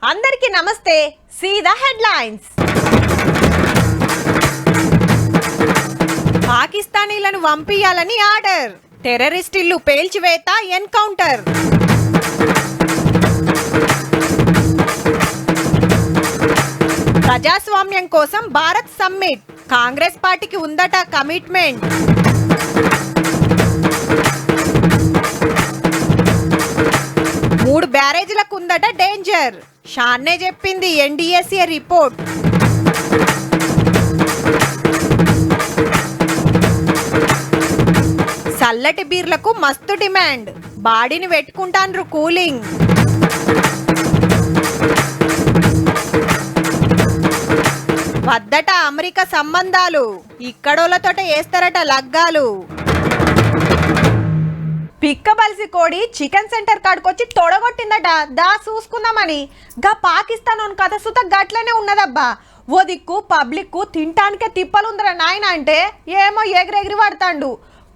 అందరికీ నమస్తే. సీదా హెడ్లైన్స్. పాకిస్తానీలను పంపియాలని ఆర్డర్. టెర్రరిస్టులు పేల్చివేత ఎన్కౌంటర్. ప్రజాస్వామ్యం కోసం భారత్ సమ్మిట్. కాంగ్రెస్ పార్టీకి ఉందట కమిట్మెంట్. మూడు బ్యారేజీలకు ఉందట డేంజర్. షాన్నే చెప్పింది ఎన్డీఎస్ఏ రిపోర్ట్. చల్లటి బీర్లకు మస్తు డిమాండ్. బాడీని పెట్టుకుంటాండ్రు కూలింగ్. వద్దట అమెరికా సంబంధాలు. ఇక్కడోళ్ళతోట వేస్తారట లగ్గాలు. పిక్కబల్సి కోడి చికెన్ సెంటర్ కాడికొచ్చి తొడగొట్టిందట. దా చూసుకుందామని. గా పాకిస్తాన్ కథ సుత గట్లనే ఉన్నదబ్బా. ఓ దిక్కు పబ్లిక్ తింటానికే తిప్పలుందరా నాయన అంటే ఏమో ఎగిరెగిరి పడతాండు.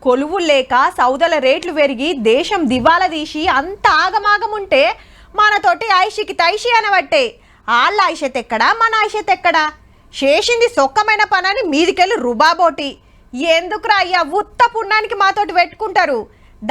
కొలువులు లేక సౌదల రేట్లు పెరిగి దేశం దివాలా తీసి అంత ఆగమాగముంటే మనతోటి ఐషికి తైషి అనబట్టే. వాళ్ళ ఐషత్ ఎక్కడా మన ఐషత్ ఎక్కడా? చేసింది సొక్కమైన పనని మీదికెళ్ళి రుబాబోటి. ఎందుకురా అయ్యా ఉత్త పుణ్యానికి మాతోటి పెట్టుకుంటారు.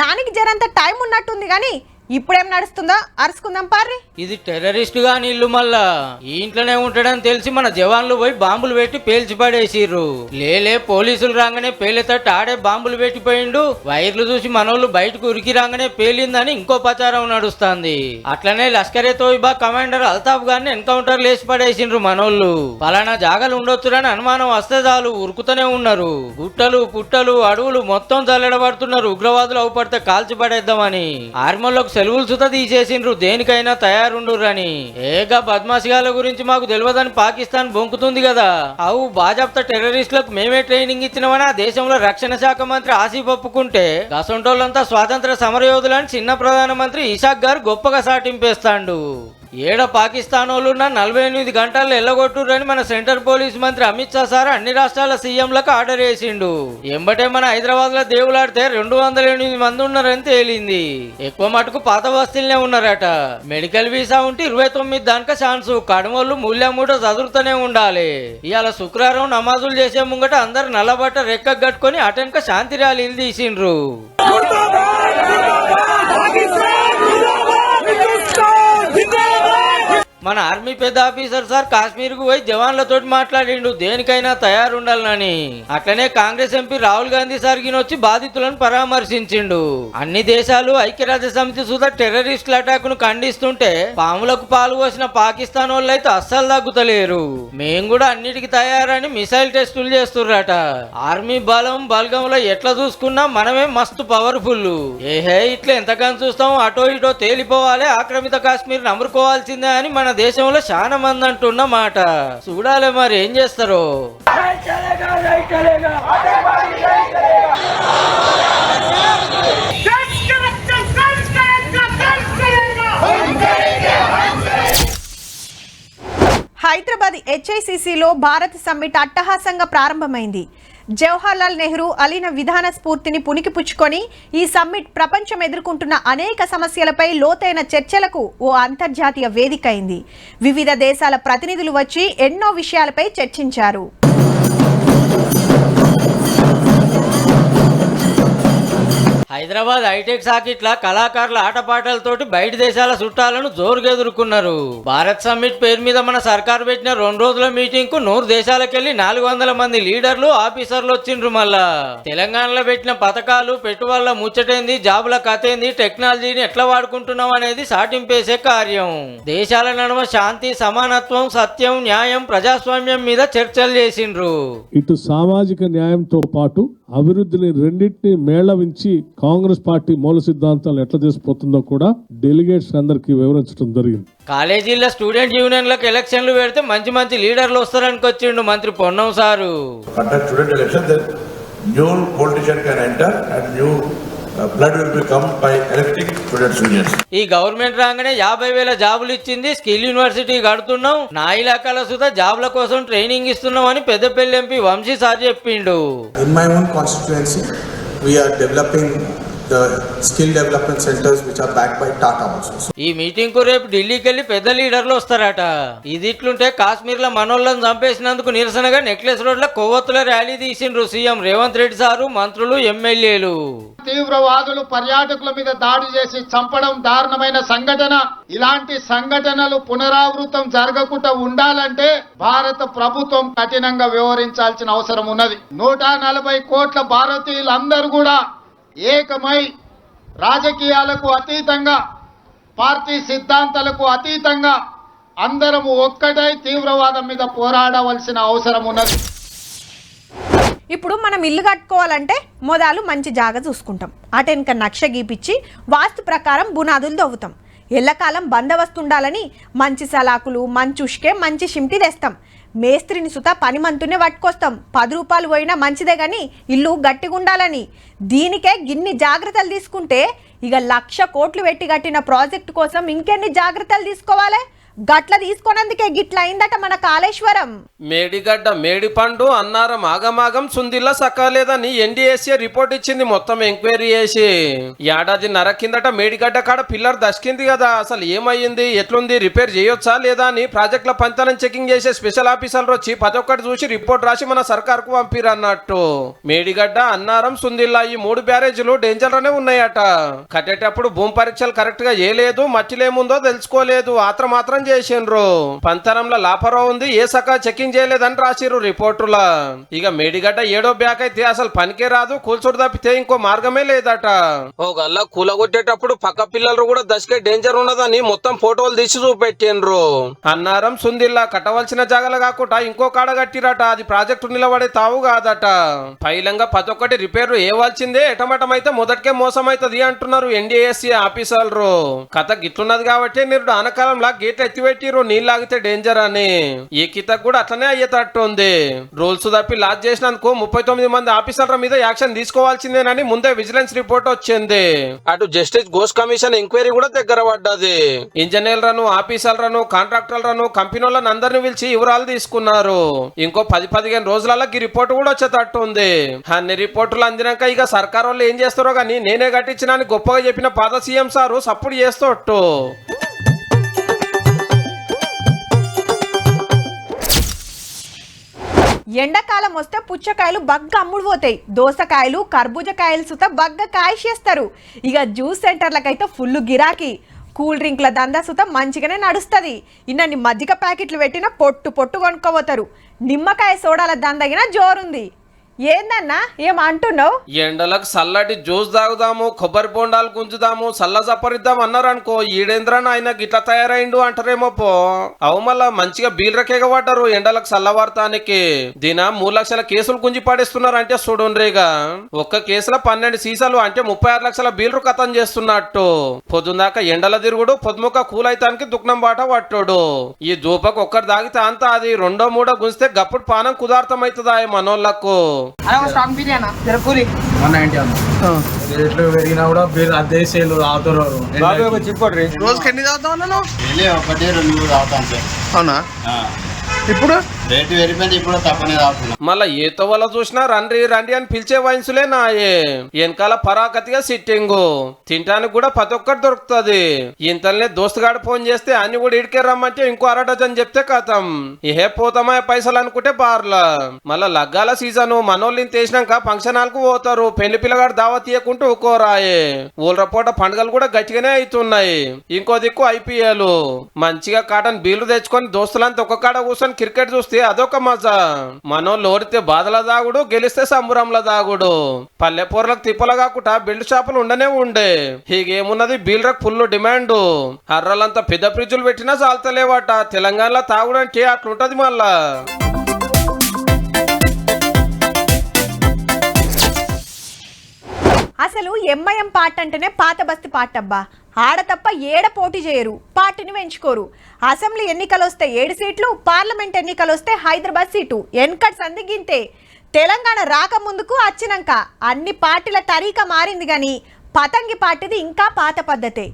దానికి జరంత టైం ఉన్నట్టుంది కానీ ఇప్పుడేం నడుస్తుందో అరుచుకుందాం పార్రి. ఇది టెర్రరిస్ట్ గా నీళ్లు మళ్ళా ఈ ఇంట్లోనే ఉంటాడని తెలిసి మన జవాన్లు పోయి బాంబులు పెట్టి పేల్చి పడేసిర్రు. లేలే పోలీసులు రాగానే పేలేతట్టు ఆడే బాంబులు పెట్టిపోయిండు. వైర్లు చూసి మనోళ్ళు బయటకు ఉరికి రాగానే పేలిందని ఇంకో ప్రచారం నడుస్తుంది. అట్లనే లష్కరే తోయిబా కమాండర్ అల్తాఫ్ గారిని ఎన్కౌంటర్ లేచి పడేసిండ్రు మనోళ్ళు. పలానా జాగాలు ఉండొచ్చురని అనుమానం వస్తే చాలు ఉరుకుతూనే ఉన్నారు. గుట్టలు పుట్టలు అడవులు మొత్తం చల్లడబడుతున్నారు. ఉగ్రవాదులు అవుపడితే కాల్చి పడేద్దామని ఆర్మీలోకి సెలవులు సుత తీసేసిండ్రు. దేనికైనా తయారుండురని. ఏగా బద్మాషిగాల గురించి మాకు తెలియదని పాకిస్తాన్ బొంకుతుంది కదా. అవు భాజపా టెర్రరిస్టులకు మేమే ట్రైనింగ్ ఇచ్చినామని ఆ దేశంలో రక్షణ శాఖ మంత్రి ఆసిఫ్ ఒప్పుకుంటే గసంటోళ్ళంతా స్వాతంత్ర సమరయోధులని చిన్న ప్రధానమంత్రి ఇషాక్ గారు గొప్పగా సాటింపేస్తాండు. ఏడ పాకిస్తాన్ వాళ్ళున్న 48 గంటల్లో ఎల్లగొట్టురని మన సెంట్రల్ పోలీస్ మంత్రి అమిత్ షా సార్ అన్ని రాష్ట్రాల సీఎంలకు ఆర్డర్ వేసిండు. ఎంబటే మన హైదరాబాద్ లో దేవులాడితే 208 మంది ఉన్నారని తేలింది. ఎక్కువ మటుకు పాత బస్తీలనే ఉన్నారట. మెడికల్ వీసా ఉంటే 29 దానిక ఛాన్స్. కడమోళ్ళు మూల్యమూట చదువుతూనే ఉండాలి. ఇవాళ శుక్రవారం నమాజులు చేసే ముంగట అందరు నల్లబట్ట రెక్క కట్టుకొని అటెనక శాంతి ర్యాలీలు తీసిండ్రు. మన ఆర్మీ పెద్ద ఆఫీసర్ సార్ కాశ్మీర్ కు పోయి జవాన్లతో మాట్లాడిండు. దేనికైనా తయారుండాలని. అట్లనే కాంగ్రెస్ ఎంపీ రాహుల్ గాంధీ సార్కి వచ్చి బాధితులను పరామర్శించిండు. అన్ని దేశాలు ఐక్యరాజ్య సమితి సుధా టెర్రరిస్టుల అటాక్ ను ఖండిస్తుంటే పాములకు పాలు పోసిన పాకిస్తాన్ వాళ్ళు అయితే అస్సలు తగ్గుతలేరు. మేం కూడా అన్నిటికీ తయారని మిసైల్ టెస్టులు చేస్తుర్రట. ఆర్మీ బలం బల్గంలో ఎట్లా చూసుకున్నా మనమే మస్తు పవర్ఫుల్. ఏహే ఇట్లా ఎంతగానో చూస్తాం. అటో ఇటో తేలిపోవాలి. ఆక్రమిత కాశ్మీర్ అమరుకోవాల్సిందే అని మన దేశంలో చాలా మంది అంటున్న మాట. చూడాలి మరి ఏం చేస్తారో. హైదరాబాద్ హెచ్ఐసిసిలో భారత్ సమ్మిట్ అట్టహాసంగా ప్రారంభమైంది. జవహర్లాల్ నెహ్రూ అలీన విధాన స్ఫూర్తిని పుణికిపుచ్చుకొని ఈ సమ్మిట్ ప్రపంచం ఎదుర్కొంటున్న అనేక సమస్యలపై లోతైన చర్చలకు ఓ అంతర్జాతీయ వేదిక అయింది. వివిధ దేశాల ప్రతినిధులు వచ్చి ఎన్నో విషయాలపై చర్చించారు. హైదరాబాద్ హైటెక్ సాకిట్ల కళాకారుల ఆటపాటలతోటి బయట దేశాల చుట్టాలను జోరుగా ఎదుర్కొన్నారు. భారత్ సమ్మిట్ పేరు మీద మన సర్కారు పెట్టిన 2 రోజుల మీటింగ్ కు 100 దేశాలకెళ్లి 400 మంది లీడర్లు ఆఫీసర్లు వచ్చిండ్రు. మళ్ళా తెలంగాణలో పెట్టిన పథకాలు పెట్టుబడుల ముచ్చటేంది, జాబుల కథేంది, టెక్నాలజీని ఎట్లా వాడుకుంటున్నాం అనేది సాటింపేసే కార్యం. దేశాల నడుమ శాంతి, సమానత్వం, సత్యం, న్యాయం, ప్రజాస్వామ్యం మీద చర్చలు చేసిండ్రు. ఇటు సామాజిక న్యాయంతో పాటు అభివృద్ధిని రెండింటినీ మేళవించి కాంగ్రెస్ పార్టీ మూల సిద్ధాంతాలు ఎట్లా చేసిపోతుందో కూడా డెలిగేట్స్ అందరికి వివరించడం జరిగింది. కాలేజీల్లో స్టూడెంట్ యూనియన్లకు ఎలక్షన్లు పెడితే మంచి మంచి లీడర్లు వస్తారని వచ్చిండు మంత్రి Ponnam sir. blood will become by electing students unions. ఈ గవర్నమెంట్ రాగానే 50,000 జాబులు ఇచ్చింది. స్కిల్ యూనివర్సిటీ కడుతున్నాం. నా ఇలాకాల సుధా జాబ్ల కోసం ట్రైనింగ్ ఇస్తున్నాం అని పెద్దపల్లి ఎంపీ వంశీ సార్ చెప్పిండు. In my own constituency we are developing the skill development centers which are backed by Tata also. ఈ మీటింగ్ కు రేపు ఢిల్లీకి వెళ్లి పెద్ద లీడర్లు వస్తారట. ఇది ఇట్లుంటే కాశ్మీర్ లో మనోళ్ళని చంపేసినందుకు నిరసనగా నెక్లెస్ రోడ్ లో కొవ్వొత్తుల ర్యాలీ తీసిండ్రు సీఎం రేవంత్ రెడ్డి సారు, మంత్రులు, ఎమ్మెల్యేలు. తీవ్రవాదులు పర్యాటకుల మీద దాడి చేసి చంపడం దారుణమైన సంఘటన. ఇలాంటి సంఘటనలు పునరావృతం జరగకుండా ఉండాలంటే భారత ప్రభుత్వం కఠినంగా వ్యవహరించాల్సిన అవసరం ఉన్నది. 140 కోట్ల భారతీయులందరూ కూడా ఏకమై రాజకీయాలకు అతీతంగా, పార్టీ సిద్ధాంతాలకు అతీతంగా అందరము ఒక్కటై తీవ్రవాదం మీద పోరాడవలసిన అవసరం ఉన్నది. ఇప్పుడు మనం ఇల్లు కట్టుకోవాలంటే మొదలు మంచి జాగా చూసుకుంటాం. అటెనక నక్ష గీపిచ్చి వాస్తు ప్రకారం బునాదులు దవ్వుతాం. ఎల్లకాలం బందోబస్తు ఉండాలని మంచి సలాకులు, మంచి ఉష్కే, మంచి షిమ్టి తెస్తాం. మేస్త్రిని సుతా పని మంతునే పట్టుకొస్తాం. 10 రూపాయలు పోయినా మంచిదే కానీ ఇల్లు గట్టిగా ఉండాలని. దీనికే గిన్ని జాగ్రత్తలు తీసుకుంటే ఇక 1,00,000 కోట్లు పెట్టి కట్టిన ప్రాజెక్టు కోసం ఇంకెన్ని జాగ్రత్తలు తీసుకోవాలి? గట్ల తీసుకున్నందుకే గిట్ల అయిందట మన కాళేశ్వరం. మేడిగడ్డ మేడిపండు అన్నారం ఆగమాగం సుందిల్లా సకాలేదని ఎన్డీఎస్ఏ రిపోర్ట్ ఇచ్చింది. మొత్తం ఎంక్వైరీ చేసి 1.5 ఏడాది కిందట మేడిగడ్డ కాడ పిల్లర్ దశకింది కదా, అసలు ఏమయ్యింది, ఎట్లుంది, రిపేర్ చేయొచ్చా లేదా అని ప్రాజెక్టుల పంతనం చెకింగ్ చేసే స్పెషల్ ఆఫీసర్లు వచ్చి 11 చూసి రిపోర్ట్ రాసి మన సర్కార్కు పంపిరన్నట్టు. మేడిగడ్డ, అన్నారం, సుందిల్లా ఈ 3 బ్యారేజీలు డేంజర్ లోనే ఉన్నాయట. కట్టేటప్పుడు భూమి పరీక్షలు కరెక్ట్ గా చేయలేదు, మట్టిలేముందో తెలుసుకోలేదు, మాత్రం చేసిండ్రు. పంతనంలో లాపరో ఉంది, ఏ సకా చెకింగ్ చేయలేదని రాసిర్రు రిపోర్టులా. ఇక మేడిగడ్డ 7వ బ్యాక్ అయితే అసలు పనికే రాదు, కూల్చుడు తప్పితే ఇంకో మార్గమే లేదట. ఓ గల్లా కూలగొట్టేటప్పుడు పక్క పిల్లలు కూడా దశకే డేంజర్ ఉన్నదని మొత్తం ఫోటోలు తీసి చూపెట్టిండ్రు. అన్నారం, సుందిల్లా కట్టవలసిన జాగలు కాకుండా ఇంకో కాడ కట్టిరట. అది ప్రాజెక్టు నిలబడే తావు కాదట. పైలంగా 11 రిపేర్లు ఏవాల్సిందే, ఎటమటమైతే మొదటికే మోసం అవుతుంది అంటున్నారు ఎన్డీఎస్సీ ఆఫీసర్లు. కథ గిట్లున్నది కాబట్టి మీరు ఆనకాలంలో గేట్ ఎత్తిపెట్టిరు, నీళ్ళు ఆగితే డేంజర్ అని. ఈ కితకు కూడా అట్లనే అయ్యేటట్టు ఉంది. రూల్స్ తప్పి లాస్ చేసినందుకు 39 మంది ఆఫీసర్ల మీద యాక్షన్ తీసుకోవాల్సిందేనని ముందే విజిలెన్స్ రిపోర్ట్ వచ్చింది. అటు జస్టిస్ ఘోష్ కమిషన్ ఎంక్వైరీ కూడా దగ్గర పడ్డది. ఇంజనీర్లను, ఆఫీసర్లను, కాంట్రాక్టర్లను, కంపెనీలను అందరిని పిలిచి వివరాలు తీసుకున్నారు. ఇంకో 10-15 రోజులలో ఈ రిపోర్ట్ కూడా వచ్చేటట్టు ఉంది. అన్ని రిపోర్టులు అందినాక ఇక సర్కార్ వాళ్ళు ఏం చేస్తారో గానీ నేనే కట్టించిన అని గొప్పగా చెప్పిన పాత సీఎం సారు సప్పుడు చేస్తోట్టు. ఎండాకాలం వస్తే పుచ్చకాయలు బగ్గ అమ్ముడు పోతాయి. దోసకాయలు, కర్బూజకాయలు సుత బగ్గ కాయచేస్తారు. ఇక జ్యూస్ సెంటర్లకైతే ఫుల్ గిరాకీ. కూల్ డ్రింక్ల దందా సుత మంచిగానే నడుస్తుంది. ఇన్నన్ని మజ్జిగ ప్యాకెట్లు పెట్టినా పొట్టు కొనుక్కోపోతారు. నిమ్మకాయ సోడాల దందగిన జోరుంది. ఏందన్నా ఏమంటున్నావు? ఎండలకు చల్లటి జ్యూస్ తాగుదాము, కొబ్బరి బొండాలు గుంజుదాము, చల్ల చప్పరిద్దాం అన్నారనుకో, ఈడేంద్రని ఆయన గిట్లా తయారైండు అంటారేమో పో. అవు మళ్ళా మంచిగా బీలరకేగా పడ్డారు ఎండలకు చల్లవార్తానికి. దీన 3 లక్షల కేసులు గుంజి పడేస్తున్నారు అంటే చూడుండ్రేగా. ఒక్క కేసులో 12 సీసాలు అంటే 36 లక్షల బీలరు కథం చేస్తున్నట్టు. పొద్దుందాకా ఎండల తిరుగుడు, పొద్దుముక కూలైతానికి దుఃఖం బాట పట్టుడు. ఈ దూపకు ఒక్కరు తాగితే అంతా అది 2-3 గుంజితే గప్పుడు పానం కుదార్థం అవుతుందా మనోళ్లకు. రేట్లు పెరిగినా కూడా బిల్ అదే సేల్ అవుతారు. రోజుకి ఎన్ని తాగుతావు అన్న? 1-2 తాగుతాను. అవునా? ఇప్పుడు రేటు పెరిగిపోయింది, ఇప్పుడు తప్పనే తాగుతున్నా. మళ్ళా ఏ తోవల చూసినా రండి అని పిలిచే వయసులే నాయే. వెనకాల పరాకతిగా సిట్టింగు తినడానికి కూడా 11 దొరుకుతుంది. ఇంతలనే దోస్తుగాడు ఫోన్ చేస్తే అన్ని కూడా ఇడికే రమ్మంటే ఇంకో 1/2 డజన్ చెప్తే కథం. ఏ పోతామా పైసలు అనుకుంటే బార్లా. మళ్ళా లగ్గాల సీజను, మనోళ్ళని తీసినాక ఫంక్షన్ హాల్కు పోతారు. పెళ్లి పిల్లగాడు దావా తీయకుంటూ ఊకోరాయే. ఊళ్ళ పూట పండుగలు కూడా గట్టిగానే అవుతున్నాయి. ఇంకో దిక్కు ఐపీఎల్. మంచిగా కాటన్ బీళ్లు తెచ్చుకొని దోస్తులంతా ఒక కాడ కూర్చొని క్రికెట్ చూస్తే అదొక మజా. మనోళ్ళు ఓడితే బాధల దాగుడు, గెలిస్తే సంబురంల దాగుడు. పల్లెపూర్లకు తిప్పల కాకుండా బిల్డ్ షాపులు ఉండనే ఉండే. హీగేమున్నది, బీల్రకు ఫుల్ డిమాండ్. అర్రలంతా పెద్ద ఫ్రిడ్జులు పెట్టినా చాలతలేవట. తెలంగాణలో తాగుడంటే అట్లుంటది మళ్ళా. అసలు ఎంఐఎం పార్టీ అంటేనే పాత బస్తీ పార్టీ అబ్బా. ఆడ తప్ప ఏడ పోటీ చేయరు, పార్టీని పెంచుకోరు. అసెంబ్లీ ఎన్నికలు వస్తే 7 సీట్లు, పార్లమెంట్ ఎన్నికలు వస్తే హైదరాబాద్ సీటు. ఎన్కట్ సందిగింతే. తెలంగాణ రాకముందుకు వచ్చినాక అన్ని పార్టీల తరీకా మారింది కానీ పతంగి పార్టీది ఇంకా పాత పద్ధతే.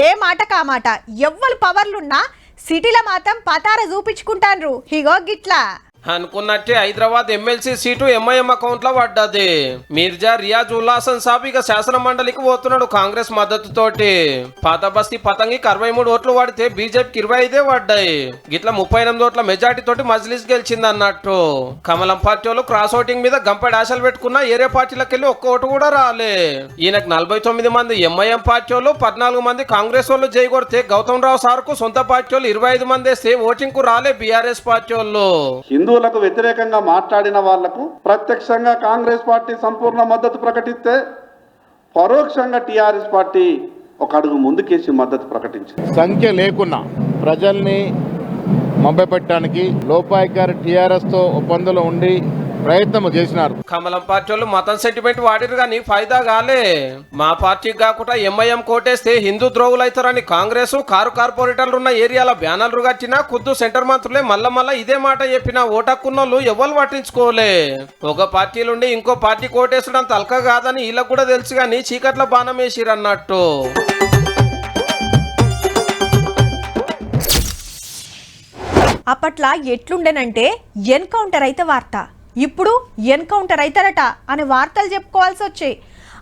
ఏ మాట కామాట, ఎవ్వరు పవర్లున్నా సిటీలో మాత్రం పతార చూపించుకుంటాన్రు. ఇగో గిట్లా అనుకున్నట్టే Hyderabad MLC seat MIM account లో పడ్డది. మిర్జా రియాజ్ ఉల్లాసన్ సాబ్ ఇక శాసన మండలికి పోతున్నాడు కాంగ్రెస్ మద్దతుతోటి. పాత బస్తీ పతంగికి 63 ఓట్లు పడితే బీజేపీకి 25 పడ్డాయి. గిట్ల 38 ఓట్ల మెజార్టీ తోటి మజ్లిస్ గెలిచింది అన్నట్టు. కమలం పార్టీ వాళ్ళు క్రాస్ ఓటింగ్ మీద గంపెడి ఆశలు పెట్టుకున్నా ఏరే పార్టీలకు వెళ్ళి ఒక్క ఓటు కూడా రాలే. ఈయనకు 49 మంది ఎంఐఎం పార్టీ వాళ్ళు, 14 మంది కాంగ్రెస్ వాళ్ళు జై కొడితే గౌతమ్ రావు సార్ కు సొంత పార్టీ వాళ్ళు 25 మంది వేస్తే ఓటింగ్ కు రాలే బీఆర్ఎస్ పార్టీ వాళ్ళు. హిందువులకు వ్యతిరేకంగా మాట్లాడిన వాళ్లకు ప్రత్యక్షంగా కాంగ్రెస్ పార్టీ సంపూర్ణ మద్దతు ప్రకటిస్తే పరోక్షంగా టీఆర్ఎస్ పార్టీ ఒక అడుగు ముందుకేసి మద్దతు ప్రకటించింది. సంఖ్య లేకున్నా ప్రజల్ని మభ్యపెట్టడానికి లోపాయికారి టీఆర్ఎస్ తో ఒప్పందంలో ఉండి ప్రయత్నం చేసినారు. కమలం పార్టీ వాళ్ళు మతం సెంటిమెంట్ వాడిరు కానీ ఫైదా కాలే. మా పార్టీకి కాకుండా ఎంఐఎం కోటేస్తే హిందూ ద్రోగులు అవుతారని కాంగ్రెస్ కార్పొరేటర్లు ఉన్న ఏరియాల బ్యానర్లు కట్టినా ఖుద్దు సెంటర్ మంత్రులే మళ్ళా ఇదే మాట చెప్పినా ఓటక్కున్నోళ్ళు ఎవరు పట్టించుకోలే. ఒక పార్టీలుండి ఇంకో పార్టీ కోటేసడం తలక కాదని వీళ్ళకు కూడా తెలుసు కానీ చీకట్ల బాణం వేసిరన్నట్టు. అప్పట్లా ఎట్లుండేనంటే ఎన్కౌంటర్ అయితే వార్త, ఇప్పుడు ఎన్కౌంటర్ అవుతారట అనే వార్తలు చెప్పుకోవాల్సి వచ్చాయి.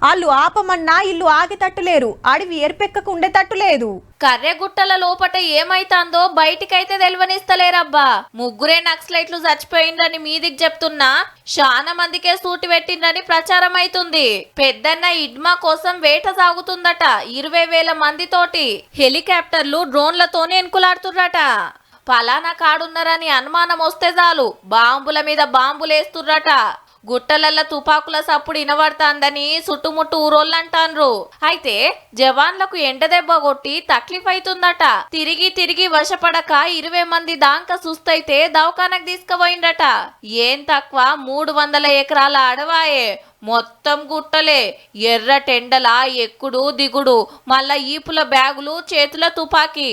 వాళ్ళు ఆపమన్నా ఇల్లు ఆగేటట్టులేరు, అడవి ఎరిపెక్కకు ఉండేటట్టు కర్రెగుట్టల లోపట ఏమైతాందో బయటికైతే తెలివనిస్తలేరబ్బా. ముగ్గురే నక్సలైట్లు చచ్చిపోయిందని మీదికి చెప్తున్నా చాలా మందికే సూటి పెట్టిందని ప్రచారం అవుతుంది. పెద్దన్న ఇడ్మా కోసం వేట సాగుతుందట. 20,000 మందితోటి హెలికాప్టర్లు డ్రోన్లతోనే ఎన్కులాడుతుర్రట. పలానా కాడున్నారని అనుమానం వస్తే చాలు బాంబుల మీద బాంబులేస్తుర్రట. గుట్టలల్ల తుపాకుల సప్పుడు ఇనబడతాందని చుట్టుముట్టు ఊరోళ్ళంటాన్రు. అయితే జవాన్లకు ఎండదెబ్బ కొట్టి తక్లీఫ్ అవుతుందట. తిరిగి వశపడక 20 మంది దాంక సుస్తైతే దవాఖానకు తీసుకుపోయిండట. ఏం తక్కువ 300 ఎకరాల అడవాయే, మొత్తం గుట్టలే, ఎర్ర టెండల ఎక్కుడు దిగుడు, మళ్ళా ఈపుల బ్యాగులు, చేతుల తుపాకీ,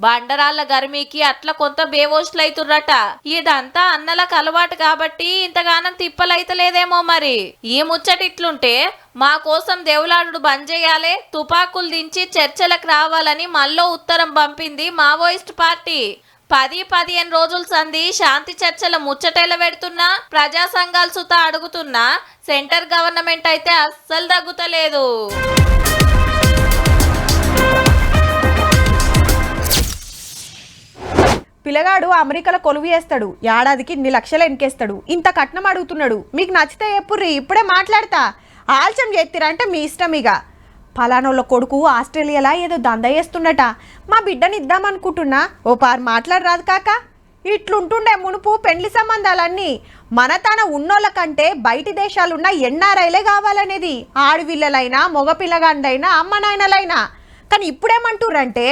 బండరాళ్ళ గర్మీకి అట్లా కొంత బేవోష్లైతుర్రట. ఇదంతా అన్నలకు అలవాటు కాబట్టి ఇంతగానం తిప్పలైతలేదేమో మరి. ఈ ముచ్చటిట్లుంటే మా కోసం దేవులాడు బంద్ చేయాలే, తుపాకులు దించి చర్చలకు రావాలని మళ్ళీ ఉత్తరం పంపింది మావోయిస్ట్ పార్టీ. 10-15 రోజుల సంధి శాంతి చర్చల ముచ్చటేల పెడుతున్నా, ప్రజా సంఘాలు సుతా అడుగుతున్నా సెంటర్ గవర్నమెంట్ అయితే అస్సలు తగ్గుతలేదు. పిల్లగాడు అమెరికాలో కొలువు చేస్తాడు, ఏడాదికి 2 లక్షలు ఎన్కేస్తాడు, ఇంత కట్నం అడుగుతున్నాడు. మీకు నచ్చితే ఎప్పుర్రి, ఇప్పుడే మాట్లాడతా. ఆలస్యం చేస్తారంటే మీ ఇష్టం. ఇక ఫలానోళ్ళ కొడుకు ఆస్ట్రేలియాలో ఏదో దంద చేస్తుండట, మా బిడ్డని ఇద్దామనుకుంటున్నా, ఓ పారు మాట్లాడరాదు కాక. ఇట్లుంటుండే మునుపు పెండ్లి సంబంధాలన్నీ. మన తన ఉన్నోళ్ళ కంటే బయటి దేశాలున్న ఎన్ఆర్ఐలే కావాలనేది, ఆడపిల్లలైనా మగపిల్లగాండైనా అమ్మ నాయనలైనా. కానీ ఇప్పుడేమంటుర్రంటే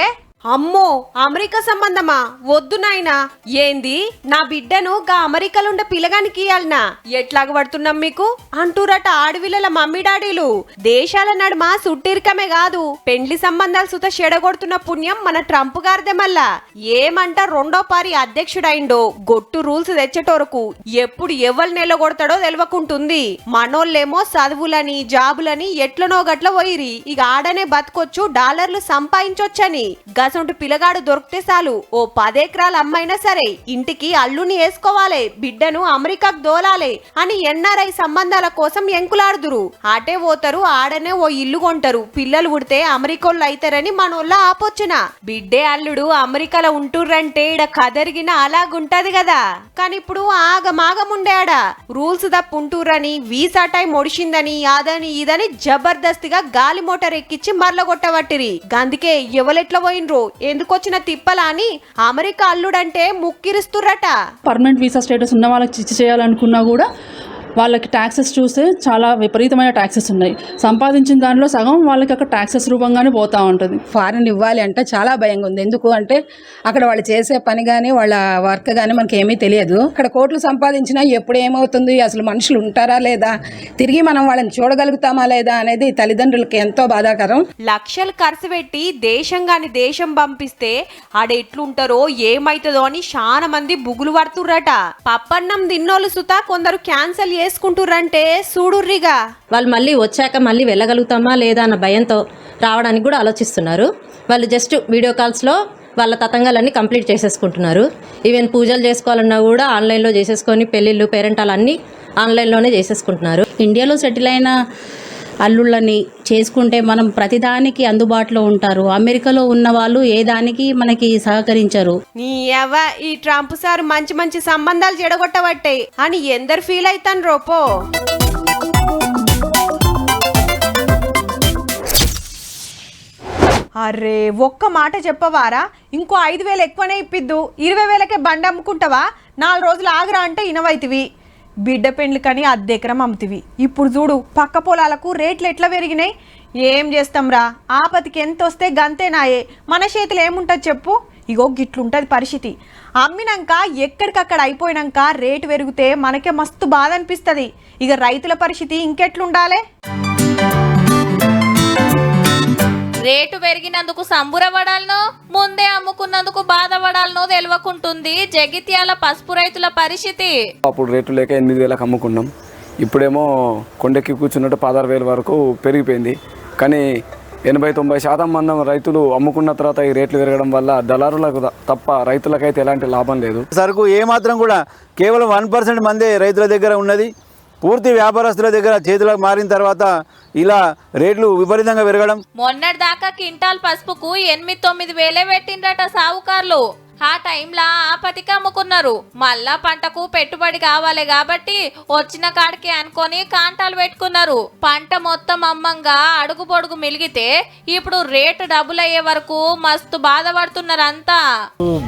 అమ్మో అమెరికా సంబంధమా వద్దు నాయనా, ఏంది నా బిడ్డను గా అమెరికాలుండే పిల్లగానికి ఇయ్యాలనా, ఎట్లాగ పడుతున్నాం మీకు అంటూరట ఆడవిల్లల మమ్మీ డాడీలు. దేశాల నడుమ సుట్టిరికమే కాదు, పెండ్లి సంబంధాలు సుత చెడగొడుతున్న పుణ్యం మన ట్రంప్ గారిదే. మళ్ళా ఏమంట 2వ పారి అధ్యక్షుడైండో గొట్టు రూల్స్ తెచ్చేటోరకు ఎప్పుడు ఎవరు నెలగొడతాడో తెలియకుంటుంది. మనోళ్ళేమో చదువులని జాబులని ఎట్లనో గట్ల పోయిరి, ఇక ఆడనే బతకొచ్చు, డాలర్లు సంపాదించొచ్చని. గసంటు పిల్లగాడు దొరికితే చాలు ఓ 10 ఎకరాల అమ్మైనా సరే ఇంటికి అల్లుని వేసుకోవాలి, బిడ్డను అమెరికాకు దోలాలి అని ఎన్ఆర్ఐ సంబంధాల కోసం ఎంకులాడుదురు. ఆటే పోతారు, ఆడనే ఓ ఇల్లు కొంటారు, పిల్లలు పుడితే అమెరికోళ్ళు అయితారని మనోళ్ళ ఆపోచన. బిడ్డే అల్లుడు అమెరికాలో ఉంటుర్రంటే ఇడ కదరిగిన అలాగుంటది కదా. కానీ ఇప్పుడు ఆగమాగముండేడ రూల్స్ తప్పుంటుర్రని, వీసా టైం ఒడిసిందని, అదని ఇదని జబర్దస్తిగా గాలి మోటార్ ఎక్కించి మరలగొట్టబట్టిరి. అందుకే ఎవలెట్లా పోయినరు, ఎందుకొచ్చిన తిప్పలా అని అమెరికా అల్లుడంటే ముక్కిరిస్తుర్రట. పర్మనెంట్ వీసా స్టేటస్ ఉన్న వాళ్ళకి ఇచ్చి చేయాలనుకున్నా కూడా వాళ్ళకి ట్యాక్సెస్ చూస్తే చాలా విపరీతమైన ట్యాక్సెస్ ఉన్నాయి. సంపాదించిన దానిలో సగం వాళ్ళకి అక్కడ ట్యాక్సెస్ రూపంగానే పోతూ ఉంటుంది. ఫారెన్ ఇవ్వాలి అంటే చాలా భయంగా ఉంది. ఎందుకు అంటే అక్కడ వాళ్ళు చేసే పని కానీ వాళ్ళ వర్క్ కానీ మనకి ఏమీ తెలియదు. అక్కడ కోట్లు సంపాదించినా ఎప్పుడు ఏమవుతుంది, అసలు మనుషులు ఉంటారా లేదా, తిరిగి మనం వాళ్ళని చూడగలుగుతామా లేదా అనేది తల్లిదండ్రులకి ఎంతో బాధాకరం. లక్షలు ఖర్చు పెట్టి దేశం గాని దేశం పంపిస్తే ఆడెట్లుంటారో ఏమైతుందో అని చాలా మంది బుగులు పడుతుర్రట. పప్పన్నం తిన్నోళ్ళు సుతా కొందరు క్యాన్సల్ చేసుకుంటుర్రంటే చూడుర్రిగా. వాళ్ళు మళ్ళీ వచ్చాక మళ్ళీ వెళ్ళగలుగుతామా లేదా అన్న భయంతో రావడానికి కూడా ఆలోచిస్తున్నారు. వాళ్ళు జస్ట్ వీడియో కాల్స్లో వాళ్ళ తతంగాలన్నీ కంప్లీట్ చేసేసుకుంటున్నారు. ఈవెన్ పూజలు చేసుకోవాలన్నా కూడా ఆన్లైన్లో చేసేసుకొని పెళ్ళిళ్ళు పేరెంటాలన్నీ ఆన్లైన్లోనే చేసేసుకుంటున్నారు. ఇండియాలో సెటిల్ అయిన అల్లుళ్ళని చేసుకుంటే మనం ప్రతిదానికి అందుబాటులో ఉంటారు. అమెరికాలో ఉన్న వాళ్ళు ఏ దానికి మనకి సహకరించరు. నీ అవ్వ ఈ ట్రంప్ సార్ మంచి మంచి సంబంధాలు చెడగొట్టబట్టే అని ఎందరు ఫీల్ అవుతాను రోపో. అరే ఒక్క మాట చెప్పవారా, ఇంకో 5,000 ఎక్కువనే ఇప్పిద్దు, 20,000కే బండి అమ్ముకుంటావా, 4 రోజులు ఆగరా అంటే ఇనవైతివి. బిడ్డ పెండ్లికని అద్దెకరం అమ్ముతివి. ఇప్పుడు చూడు పక్క పొలాలకు రేట్లు ఎట్లా పెరిగినాయి. ఏం చేస్తాంరా, ఆపతికి ఎంత వస్తే గంతేనాయే, మన చేతులు ఏముంటుంది చెప్పు. ఇగో గిట్లుంటుంది పరిస్థితి. అమ్మినాక ఎక్కడికక్కడ అయిపోయినాక రేటు పెరిగితే మనకే మస్తు బాధ అనిపిస్తుంది. ఇక రైతుల పరిస్థితి ఇంకెట్లుండాలే. రేటు పెరిగినందుకు సంబురపడాలనో ముందే అమ్ముకున్నందుకు బాధపడాలనో తెలియకుంటుంది జగిత్యాల పసుపు రైతుల పరిస్థితి. అప్పుడు రేటు లేక 8,000కి అమ్ముకున్నాం. ఇప్పుడేమో కొండెక్కి కూర్చున్నట్టు 16,000 వరకు పెరిగిపోయింది. కానీ 80-90% మంది రైతులు అమ్ముకున్న తర్వాత ఈ రేట్లు పెరగడం వల్ల దళారులకు తప్ప రైతులకైతే ఎలాంటి లాభం లేదు. సరుకు ఏమాత్రం కూడా కేవలం 1% మందే రైతుల దగ్గర ఉన్నది. పూర్తి వ్యాపారస్తుల దగ్గర చేతులకు మారిన తర్వాత ఇలా రేట్లు విపరీతంగా పెరగడం. మొన్నటి దాకా క్వింటాల్ పసుపుకు 8-9 వేలే పెట్టిండ్రట సావుకార్లు. ఆ టైంలో ఆపతికి అమ్ముకున్నారు. మళ్ళా పంటకు పెట్టుబడి కావాలి కాబట్టి వచ్చిన కాడికి అనుకొని కాంటాలు పెట్టుకున్నారు. పంట మొత్తం అమ్మంగా అడుగు పొడుగు మిలిగితే ఇప్పుడు రేటు డబుల్ అయ్యే వరకు మస్తు బాధపడుతున్నారు అంతా.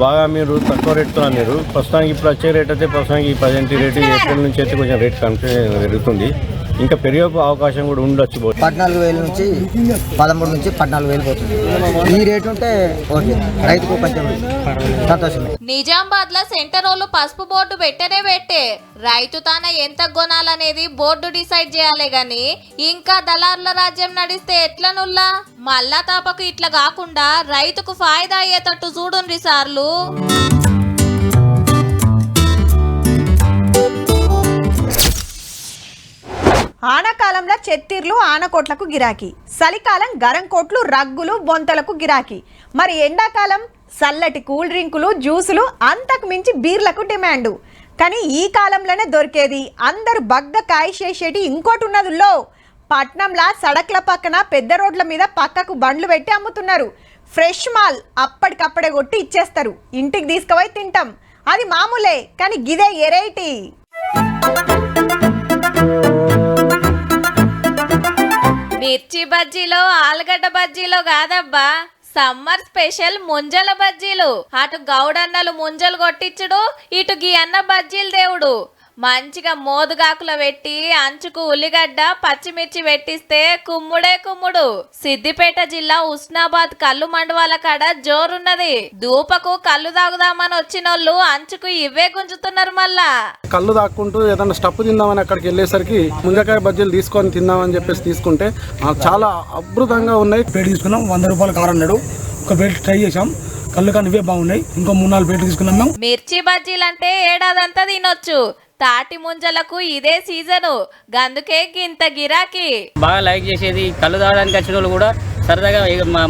బాగా మీరు తక్కువ రేటుతో అన్నారు. ప్రస్తుతానికి ఇప్పుడు వచ్చే రేట్ అయితే ప్రస్తుతానికి 10 రేటు ఏప్రిల్ నుంచి అయితే కొంచెం రేట్ కన్ఫ్యూజన్ పెరుగుతుంది. ఇంకా పెరిగే అవకాశం కూడా ఉండొచ్చు. 14,000 నుంచి 13 నుంచి 14,000 పోతుంది. ఈ రేటు ఉంటే ఓకే, రైతుకు కొంచెం సంతోషమే. నిజామాబాద్ లో సెంటర్ వాళ్ళు పసుపు బోర్డు పెట్టే రైతు తాన ఎంత కొనాలనేది బోర్డు డిసైడ్ చేయాలి గాని ఇంకా దళారుల రాజ్యం నడిస్తే ఎట్లా నుల్లా. మళ్ళా తాపకు ఇట్లా కాకుండా రైతుకు ఫాయిదా అయ్యేటట్టు చూడుండ్రి సార్లు. ఆనకాలంలో చెత్తిర్లు ఆనకోట్లకు గిరాకీ, చలికాలం గరం కోట్లు రగ్గులు బొంతలకు గిరాకీ, మరి ఎండాకాలం చల్లటి కూల్ డ్రింకులు జ్యూసులు అంతకు మించి బీర్లకు డిమాండు. కానీ ఈ కాలంలోనే దొరికేది అందరు బగ్గ కాయిచేసేటి ఇంకోటి ఉన్నదుల్లో. పట్నంలా సడక్ల పక్కన పెద్ద రోడ్ల మీద పక్కకు బండ్లు పెట్టి అమ్ముతున్నారు. ఫ్రెష్ మాల్ అప్పటికప్పుడే కొట్టి ఇచ్చేస్తారు. ఇంటికి తీసుకుపోయి తింటాం, అది మామూలే. కానీ గిదే ఎరైటీ. మిర్చి బజ్జీలో ఆలుగడ్డ బజ్జీలో కాదబ్బా, సమ్మర్ స్పెషల్ ముంజల బజ్జీలు. అటు గౌడన్నలు ముంజలు కొట్టించుడు, ఇటు గీ అన్న బజ్జీలు దేవుడు. మంచిగా మోదుగాకుల పెట్టి అంచుకు ఉల్లిగడ్డ పచ్చిమిర్చి పెట్టిస్తే కుమ్ముడే కుమ్ముడు. సిద్దిపేట జిల్లా ఉస్నాబాద్ కళ్ళు మండవాల కాడ జోరున్నది. దూపకు కళ్ళు తాగుదామని వచ్చినోళ్ళు అంచుకు ఇవే గుంజుతున్నారు. మళ్ళా కళ్ళు తాక్కుంటూ ఏదైనా స్టప్ తిందామని అక్కడికి వెళ్ళేసరికి ముంజకాయ బజ్జీలు తీసుకొని తిందామని చెప్పేసి తీసుకుంటే చాలా అద్భుతంగా ఉన్నాయి. ప్లేట్ తీసుకున్నాం, 100 రూపాయలు కారం అన్నాడు. ఒక ప్లేట్ ట్రై చేసాం, కళ్ళు కానీ ఇవే బాగున్నాయి. ఇంకో 3-4 ప్లేట్లు తీసుకున్నాం మేము. మిర్చి బజ్జీలంటే ఏడాదంతా తినొచ్చు. తాటి ముంజలకు ఇదే సీజను, గందుకే ఇంత గిరాకీ. బాగా లైక్ చేసేది కళ్ళు తాగడానికి వచ్చిన వాళ్ళు కూడా సరదాగా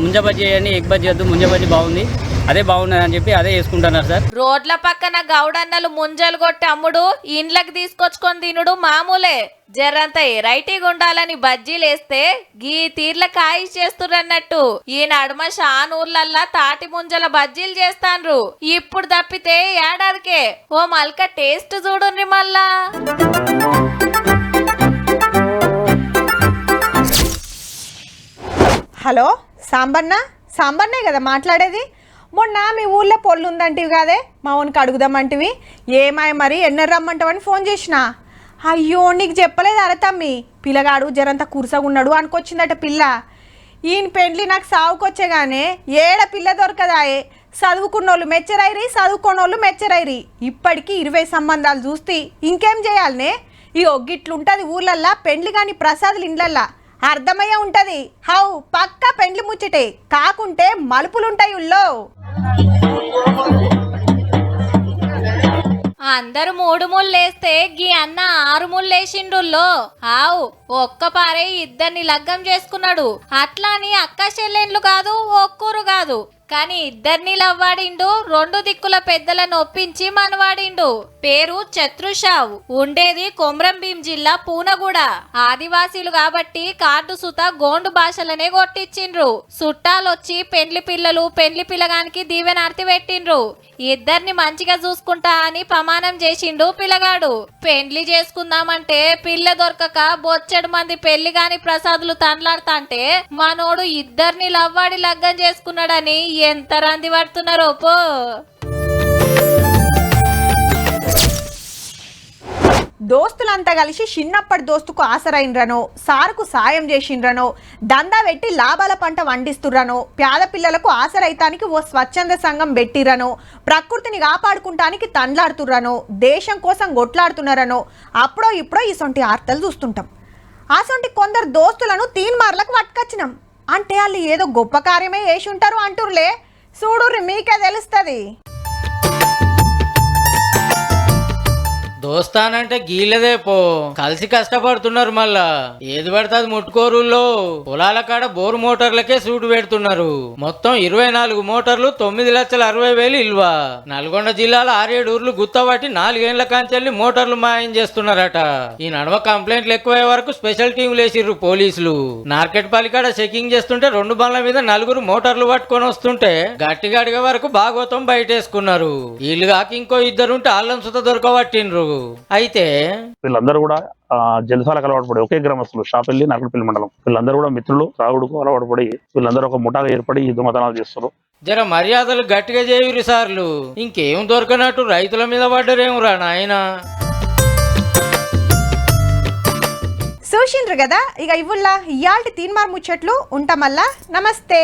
ముంజ బజ్జీ అని ఎగ్ బజ్జీ వద్దు, ముంజ బజ్జీ బాగుంది, అదే బాగున్నది అని చెప్పి అదే వేసుకుంటున్నారు సార్. రోడ్ల పక్కన గౌడన్నలు ముంజలు కొట్టి అమ్ముడు, ఇండ్లకు తీసుకొచ్చుకొని తినుడు మామూలే. జరంత ఎరైటీగా ఉండాలని బజ్జీలు వేస్తే గీ తీర్ల కాయి చేస్తురన్నట్టు. ఈ నడుమ షానూర్లల్లా తాటి ముంజల బజ్జీలు చేస్తాన్రు. ఇప్పుడు తప్పితే ఏడాదికే ఓ మల్క టేస్ట్ చూడుండ్రి మళ్ళా. హలో సాంబన్నే కదా మాట్లాడేది. మొన్న మీ ఊళ్ళో పొల్లు ఉందంటివి కాదే, మా ఓనికి అడుగుదామంటివి. ఏమాయ మరి ఎన్నర రమ్మంటావని ఫోన్ చేసిన. అయ్యో నీకు చెప్పలేదు అరే తమ్మి, పిల్లగాడు జరంతా కురుసగున్నాడు అనుకొచ్చిందట పిల్ల. ఈయన పెండ్లి నాకు సావుకొచ్చేగానే ఏడ పిల్ల దొరకదాయే. చదువుకున్నోళ్ళు మెచ్చరైరి, చదువుకోనోళ్ళు మెచ్చరైరి. ఇప్పటికీ 20 సంబంధాలు చూస్తే ఇంకేం చేయాలనే. ఈ ఒగ్గిట్లుంటుంది ఊర్లల్లా పెండ్లి కానీ ప్రసాదులు ఇండ్లల్లా. అర్థమయ్యే ఉంటది. హౌ పక్క పెండ్లి ముచ్చటే, కాకుంటే మలుపులుంటాయి ఉల్లో. అందరు 3 ముళ్ళేస్తే గీ అన్న 6 ముళ్ళేసిండ్రుల్లో. ఆవు ఒక్క పారే 2 లగ్గం చేసుకున్నాడు. అట్లా అని అక్క చెల్లెండ్లు కాదు, ఒక్కూరు కాదు, కానీ ఇద్దరిని లవ్వాడిండు, 2 దిక్కుల పెద్దలను ఒప్పించి మనవాడిండు. పేరు చత్రుషావ్, ఉండేది కొమ్రం భీం జిల్లా పూనగూడ. ఆదివాసీలు కాబట్టి కార్డు సుత గోండు భాషలనే కొట్టించిండ్రు. చుట్టాలొచ్చి పెండ్లి పిల్లలు పెండ్లి పిల్లగానికి దీవెనార్తి పెట్టిండ్రు. ఇద్దరిని మంచిగా చూసుకుంటా అని ప్రమాణం చేసిండు పిల్లగాడు. పెండ్లి చేసుకుందామంటే పిల్ల దొరకక బొచ్చెడు మంది పెళ్లి గాని ప్రసాదులు తండ్లాడుతాంటే మనోడు ఇద్దరిని లవ్వాడి లగ్గం చేసుకున్నాడని ఎంత రంది పడుతున్నారో పో. దోస్తులంతా కలిసి చిన్నప్పటి దోస్తుకు ఆసరైనరనో, సారుకు సాయం చేసిండ్రనో, దందా పెట్టి లాభాల పంట వండిస్తుర్రనో, పేద పిల్లలకు ఆసరైతానికి ఓ స్వచ్ఛంద సంఘం పెట్టిరనో, ప్రకృతిని కాపాడుకుంటానికి తండ్లాడుతుర్రనో, దేశం కోసం కొట్లాడుతున్నారనో అప్పుడో ఇప్పుడో ఇసొంటి వార్తలు చూస్తుంటాం. అసొంటి కొందరు దోస్తులను తీన్మార్లకు పట్టుకొచ్చినాం అంటే వాళ్ళు ఏదో గొప్ప కార్యమే చేసి ఉంటారు అంటుర్లే. చూడుర్రి మీకే తెలుస్తుంది. దోస్తానంటే గీలదే పో, కలిసి కష్టపడుతున్నారు. మళ్ళా ఏది పడితే అది ముట్టుకోరుల్లో పొలాల కాడ బోరు మోటార్లకే సూటు పెడుతున్నారు. మొత్తం 24 మోటార్లు 9,60,000 ఇల్వా. నల్గొండ జిల్లాలో 6-7 ఊర్లు గుత్తబట్టి 4 ఏళ్ల కాంచెల్లి మోటార్లు మాయం చేస్తున్నారట. ఈ నడవ కంప్లైంట్లు ఎక్కువయ్యే వరకు స్పెషల్ టీంలు వేసిర్రు పోలీసులు. మార్కెట్ పాలికాడ చెకింగ్ చేస్తుంటే 2 బండ్ల మీద 4 మోటార్లు పట్టుకొని వస్తుంటే గట్టిగా అడిగే వరకు భాగవతం బయటేసుకున్నారు. వీళ్ళు కాక ఇంకో 2 ఉంటే ఆళ్ళం సుత దొరకబట్టిండ్రు. అయితే వీళ్ళందరూ కూడా జలసాలకు అలవాటు పడి ఒకే గ్రామస్తులు షాపెల్లి నరకపల్లి మండలం. వీళ్ళందరూ కూడా మిత్రులు, త్రాగుడుకు అలవాటు పడి వీళ్ళందరూ ఒక ముఠాగా ఏర్పడి ఈ దొంగతనాలు చేస్తారు. జర మర్యాదలు గట్టిగా చేయురి సార్లు. ఇంకేం దొరకనట్టు రైతుల మీద పడ్డరేమురా నాయన. చూసిండ్రు కదా, ఇక ఇవ్వుల్లా ఇయాల్టి తీన్మార్ ముచ్చట్లు ఉంటామల్లా. నమస్తే.